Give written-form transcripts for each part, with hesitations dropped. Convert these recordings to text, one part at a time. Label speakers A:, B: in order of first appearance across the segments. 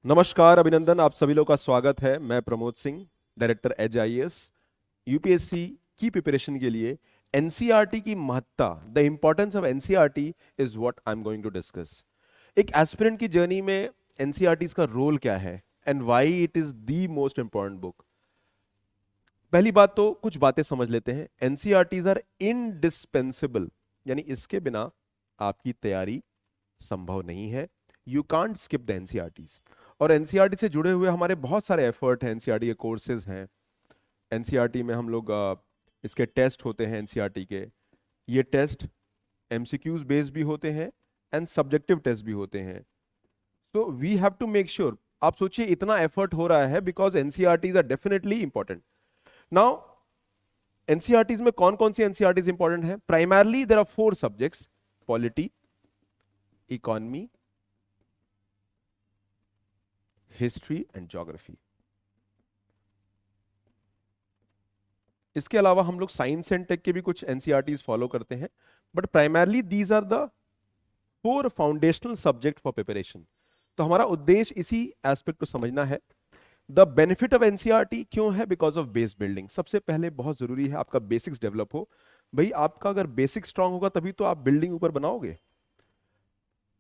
A: नमस्कार, अभिनंदन, आप सभी लोग का स्वागत है। मैं Pramod Singh, director edge IAS. UPSC की प्रिपरेशन के लिए एनसीईआरटी की महत्ता, the importance of NCERT is what I am going to discuss. एक एस्पिरेंट की जर्नी में एनसीईआरटी का रोल क्या है and why it is the most important book. पहली बात तो कुछ बातें समझ लेते हैं। एनसीईआरटीज आर इनडिस्पेंसिबल, यानी इसके बिना आपकी तैयारी संभव नहीं है। You can't skip the NCERTs. और एनसीईआरटी से जुड़े हुए हमारे बहुत सारे एफर्ट हैं, एनसीईआरटी के कोर्सेज हैं। एनसीईआरटी में हम लोग इसके टेस्ट होते हैं एनसीईआरटी के। ये टेस्ट एमसीक्यूज बेस्ड भी होते हैं एंड सब्जेक्टिव टेस्ट भी होते हैं। So we have to make sure. आप सोचिए इतना एफर्ट हो रहा है because NCERTs are definitely important. Now NCERTs में कौन कौन सी एनसीईआरटीज इंपॉर्टेंट है? Primarily there are 4 subjects: polity, economy, history and geography. इसके अलावा हम लोग साइंस एंड टेक के भी कुछ एनसीईआरटीज फॉलो करते हैं, but primarily these are the 4 foundational subject for preparation. तो हमारा उद्देश्य इसी एस्पेक्ट को समझना है। द बेनिफिट ऑफ एनसीईआरटी क्यों है? Because of base building. सबसे पहले बहुत जरूरी है आपका बेसिक्स डेवलप हो। भाई आपका अगर बेसिक स्ट्रांग होगा तभी तो आप बिल्डिंग ऊपर बनाओगे।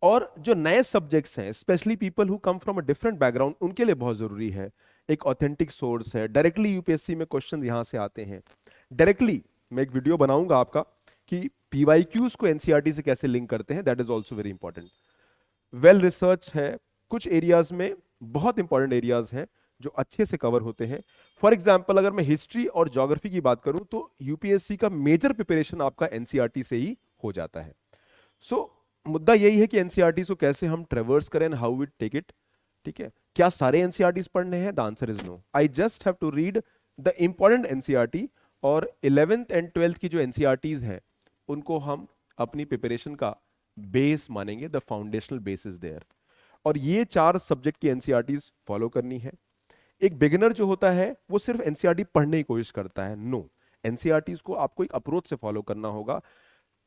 A: और जो नए सब्जेक्ट्स हैं, specially people who come from a different background, उनके लिए बहुत जरूरी है। एक ऑथेंटिक सोर्स है, डायरेक्टली यूपीएससी में क्वेश्चन यहां से आते हैं डायरेक्टली। मैं एक वीडियो बनाऊंगा आपका कि पीवाईक्यूज को एनसीईआरटी से कैसे लिंक करते हैं, that is also very important. Well research है। कुछ एरियाज में बहुत इंपॉर्टेंट एरियाज हैं जो अच्छे से कवर होते हैं। फॉर एग्जाम्पल अगर मैं हिस्ट्री और ज्योग्राफी की बात करूं तो यूपीएससी का मेजर प्रिपरेशन आपका एनसीईआरटी से ही हो जाता है। सो मुद्दा यही है कि एनसीईआरटी को कैसे हम ट्रेवर्स करें, हाउ वी टेक इट। ठीक है, क्या सारे एनसीईआरटी पढ़ने हैं? The answer is no. I just have to read the important NCERT. और 11th एंड 12th की जो एनसीईआरटीज हैं उनको हम अपनी प्रिपरेशन का बेस मानेंगे। The foundational base is there. और ये 4 सब्जेक्ट की एनसीईआरटीज फॉलो करनी है। एक बिगिनर जो होता है वो सिर्फ एनसीईआरटी पढ़ने की कोशिश करता है, नो। एनसीईआरटीज को आपको एक अप्रोच से फॉलो करना होगा।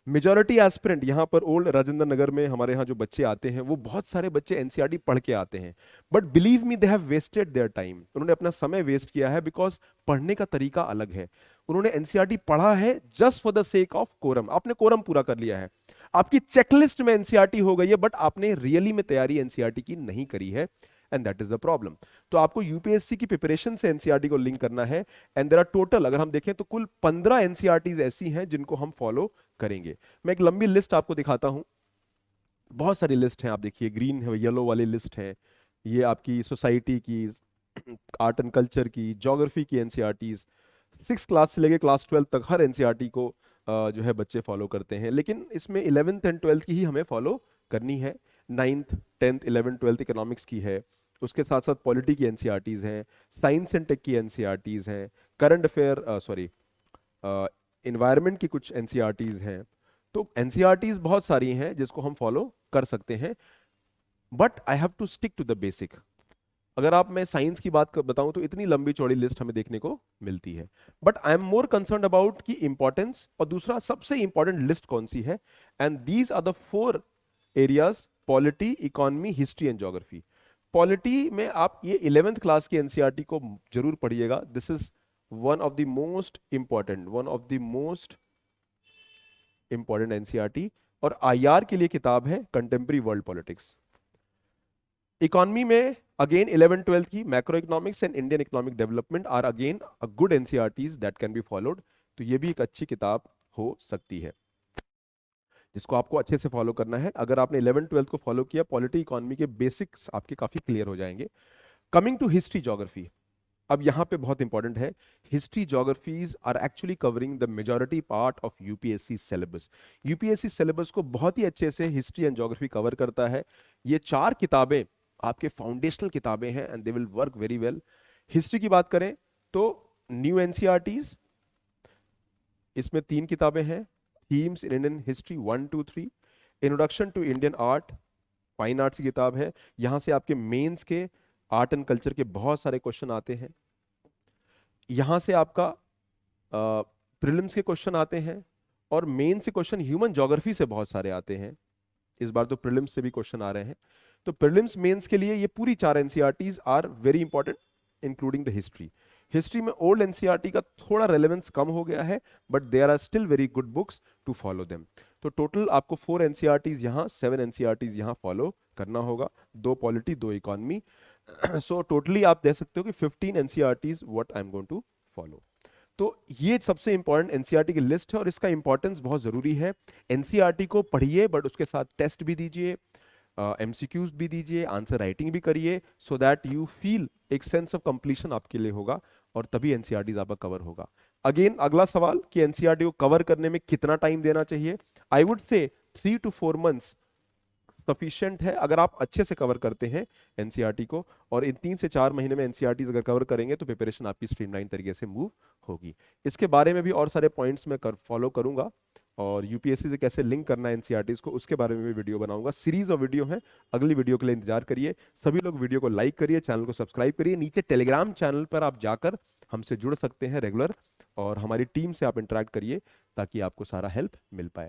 A: मेजॉरिटी एस्पिरेंट यहाँ पर ओल्ड राजेंद्र नगर में हमारे यहाँ जो बच्चे आते हैं वो बहुत सारे बच्चे एनसीईआरटी पढ़ के आते हैं, but believe me they have wasted their time. उन्होंने अपना समय वेस्ट किया है बिकॉज पढ़ने का तरीका अलग है। उन्होंने एनसीईआरटी पढ़ा है just for the sake of quorum. आपने कोरम पूरा कर लिया है, आपकी चेकलिस्ट में एनसीईआरटी हो गई है, बट आपने रियली में तैयारी एनसीईआरटी की नहीं करी है, and that is the problem. तो आपको यूपीएससी की प्रिपरेशन से एनसीईआरटी को लिंक करना है। एंड देयर आर टोटल, अगर हम देखें तो कुल 15 एनसीईआरटीज ऐसी हैं जिनको हम फॉलो करेंगे। मैं एक लंबी लिस्ट आपको दिखाता हूं। बहुत सारी लिस्ट है, आप देखिए, ग्रीन है, येलो वाली लिस्ट है। ये आपकी सोसाइटी की, आर्ट एंड कल्चर की, ज्योग्राफी की एनसीईआरटीज। 6 क्लास से लेके क्लास 12 तक हर एनसीईआरटी को जो है बच्चे फॉलो करते हैं, लेकिन इसमें 11th एंड 12th की ही हमें फॉलो करनी है। 9th 10th 11th 12th economics की है। उसके साथ साथ पॉलिटी की एनसीईआरटीज हैं, साइंस एंड टेक की एनसीईआरटीज हैं, करंट अफेयर सॉरी इन्वायरमेंट की कुछ एनसीईआरटीज हैं। तो एनसीईआरटीज बहुत सारी हैं जिसको हम फॉलो कर सकते हैं, but I have to stick to the basic. अगर आप मैं साइंस की बात बताऊं तो इतनी लंबी चौड़ी लिस्ट हमें देखने को मिलती है, but I am more concern about की इंपॉर्टेंस और दूसरा सबसे इंपॉर्टेंट लिस्ट कौन सी है। And these are the 4 areas: polity, economy, history and geography. Polity में आप ये 11th क्लास की एनसीईआरटी को जरूर पढ़िएगा। This is one of the most important, one of the most important NCERT. और आईआर के लिए किताब है कंटेम्प्रेरी वर्ल्ड पॉलिटिक्स। इकोनॉमी में अगेन 11 12 की macro economics and Indian economic development are again a good NCERTs that can be followed. तो ये भी एक अच्छी किताब हो सकती है जिसको आपको अच्छे से फॉलो करना है। अगर आपने 11 12 को फॉलो किया, पॉलिटी इकोनॉमी के बेसिक्स आपके काफी क्लियर हो जाएंगे। कमिंग टू हिस्ट्री ज्योग्राफी, अब यहां पे बहुत इंपॉर्टेंट है। History geographies are actually covering the majority part of UPSC syllabus. UPSC syllabus को बहुत ही अच्छे से हिस्ट्री एंड ज्योग्राफी कवर करता है। ये 4 किताबें आपके फाउंडेशनल किताबें हैं and they will work very well. History की बात करें तो न्यू एनसीईआरटीज, इसमें 3 किताबें हैं: themes in Indian history 1 2 3, introduction to Indian art, fine arts की किताब है। यहां से आपके मेंस के आर्ट एंड कल्चर के बहुत सारे क्वेश्चन आते हैं। यहां से आपका प्रीलिम्स के क्वेश्चन आते हैं और मेन से क्वेश्चन ह्यूमन ज्योग्राफी से बहुत सारे आते हैं। इस बार तो प्रीलिम्स से भी क्वेश्चन आ रहे हैं। तो प्रीलिम्स मेंस के लिए ये पूरी 4 NCERTs are very important, including the history. History में ओल्ड एनसीईआरटी का थोड़ा रेलेवेंस कम हो गया है, but there are still very good books to follow them. तो टोटल आपको 4 एनसीईआरटीज यहाँ, 7 एनसीईआरटीज यहाँ फॉलो करना होगा, 2 पॉलिटी 2 इकोनॉमी। सो टोटली आप दे सकते हो कि 15 NCERTs what I am going to follow. तो ये सबसे इंपॉर्टेंट एनसीईआरटी की लिस्ट है और इसका इंपॉर्टेंस बहुत जरूरी है। एनसीईआरटी को पढ़िए बट उसके साथ टेस्ट भी दीजिए, एमसीक्यूज भी दीजिए, आंसर राइटिंग भी करिए, सो दैट यू फील एक सेंस ऑफ कंप्लीशन आपके लिए होगा और तभी एनसीईआरटी आपका कवर होगा। अगेन अगला सवाल कि एनसीईआरटी को कवर करने में कितना टाइम देना चाहिए। I would say 3 to 4 months sufficient है अगर आप अच्छे से कवर करते हैं एनसीईआरटी को, और इन 3 से 4 महीने में एनसीईआरटी अगर कवर करेंगे तो प्रिपरेशन आपकी स्ट्रीमलाइन तरीके से मूव होगी। इसके बारे में भी और सारे पॉइंट्स मैं फॉलो करूंगा, और यूपीएससी से कैसे लिंक करना है एनसीईआरटीज को उसके बारे में भी वीडियो बनाऊंगा। सीरीज ऑफ वीडियो है, अगली वीडियो के लिए इंतजार करिए। सभी लोग वीडियो को लाइक करिए, चैनल को सब्सक्राइब करिए। नीचे टेलीग्राम चैनल पर आप जाकर हमसे जुड़ सकते हैं रेगुलर, और हमारी टीम से आप इंटरेक्ट करिए ताकि आपको सारा हेल्प मिल पाए।